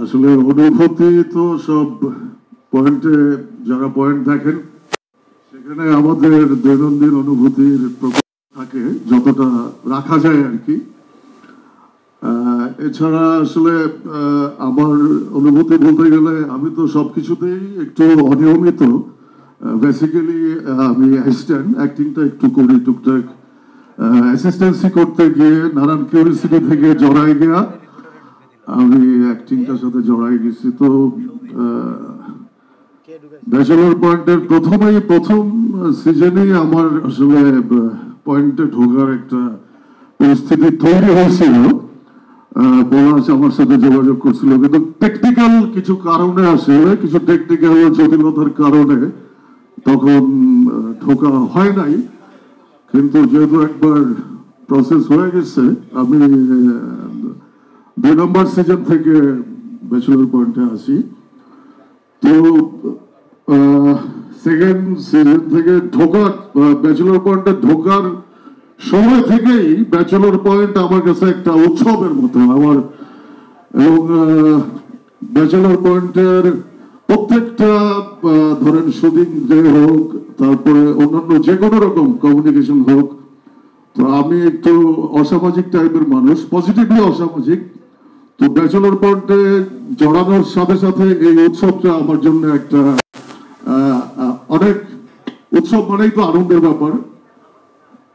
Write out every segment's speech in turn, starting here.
আসলে অনুভূতি তো সব পয়েন্টে, যারা পয়েন্ট দেখেন সেখানে আমাদের দৈনন্দিন অনুভূতির প্রকাশ থাকে যতটা রাখা যায় আর কি। এছাড়া আসলে আমার অনুভূতি বলতে গেলে আমি তো সবকিছুতেই একটু অনিয়মিত। বেসিক্যালি আমি অ্যাসিস্ট্যান্ট, অ্যাক্টিংটা একটু করি টুকটাক। অ্যাসিস্ট্যান্সি করতে গিয়ে নানান কিউরিসিটি থেকে জড়াই গিয়া আমি অ্যাক্টিংটার সাথে জড়াই গেছি। তো ব্যাচেলর পয়েন্টের প্রথম সিজনেই আমার আসলে পয়েন্টে ঢোকার একটা পরিস্থিতি তৈরি হয়েছিল। পলাশ আমার সাথে যোগাযোগ করছিল, কিন্তু টেকনিক্যাল কিছু কারণে আসলে কিছু টেকনিক্যাল জটিলতার কারণে তখন ঢোকা হয় নাই। কিন্তু যেহেতু একবার প্রসেস হয়ে গেছে, আমি 2 নম্বর সিজন থেকে ব্যাচেলর পয়েন্টে আসি। তো সেকেন্ড সিজন থেকে ঢোকার, ব্যাচেলর পয়েন্টে ঢোকার সময় থেকেই ব্যাচেলর পয়েন্ট আমার কাছে একটা উৎসবের মতো আমার। এবং ব্যাচেলর পয়েন্টের প্রত্যেকটা ধরেন শুটিং ডে হোক, তারপরে অন্যান্য যে কোনো রকম কমিউনিকেশন হোক, তো আমি একটু অসামাজিক টাইপের মানুষ, পজিটিভলি অসামাজিক। তো ব্যাচেলর পয়েন্টে জড়ানোর সাথে সাথে এই উৎসবটা আমার জন্য একটা অনেক, উৎসব মানেই তো আনন্দের ব্যাপার।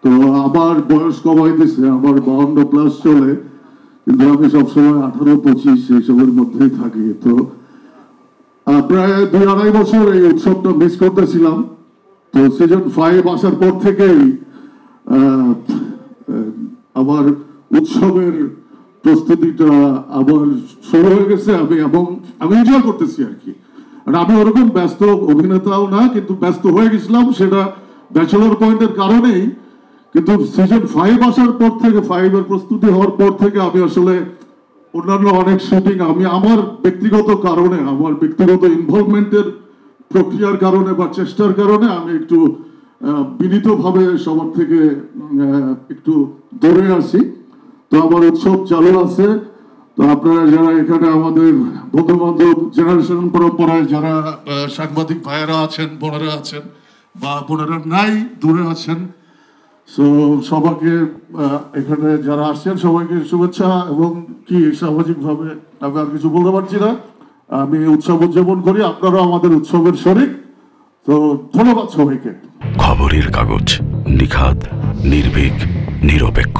তো আমার বয়স কমাইতেছে, আমার 52+ চলে, কিন্তু আমি সবসময় 18-25 এইসবের মধ্যেই থাকি। তো প্রায় 2-2.5 বছর এই উৎসবটা মিস করতেছিলাম। তো সিজন 5 আসার পর থেকেই আমার উৎসবের প্রস্তুতিটা আবার শুরু হয়ে গেছে। আমি এনজয় করতেছি আর কি। আর আমি ওরকম ব্যস্ত অভিনেতাও না, কিন্তু ব্যস্ত হয়ে গেছিলাম সেটা ব্যাচেলর পয়েন্টের কারণেই। কিন্তু সিজন 5 আসার পর থেকে, 5-এর প্রস্তুতি হওয়ার পর থেকে আমি আসলে অন্যান্য অনেক শুটিং, আমি আমার ব্যক্তিগত কারণে, আমার ব্যক্তিগত ইনভলভমেন্টের প্রক্রিয়ার কারণে বা চেষ্টার কারণে আমি একটু বিনীতভাবে সবার থেকে একটু দূরে আসি। তো আমার উৎসব চালু আছে। তো আপনারা যারা এখানে আমাদের বন্ধু বান্ধব জেনারেশন পরম্পরায় যারা সাংবাদিক ভাইয়েরা আছেন, বোনেরা আছেন, বা বোনেরা নাই দূরে আছেন, সো সবাইকে এখানে যারা আসছেন সবাইকে শুভেচ্ছা। এবং কি সামাজিকভাবে আমি আর কিছু বলতে পারছি না। আমি উৎসব উদযাপন করি, আপনারাও আমাদের উৎসবের শরীক। তো ধন্যবাদ সবাইকে। খবরের কাগজ, নিখাদ, নির্ভীক, নিরপেক্ষ।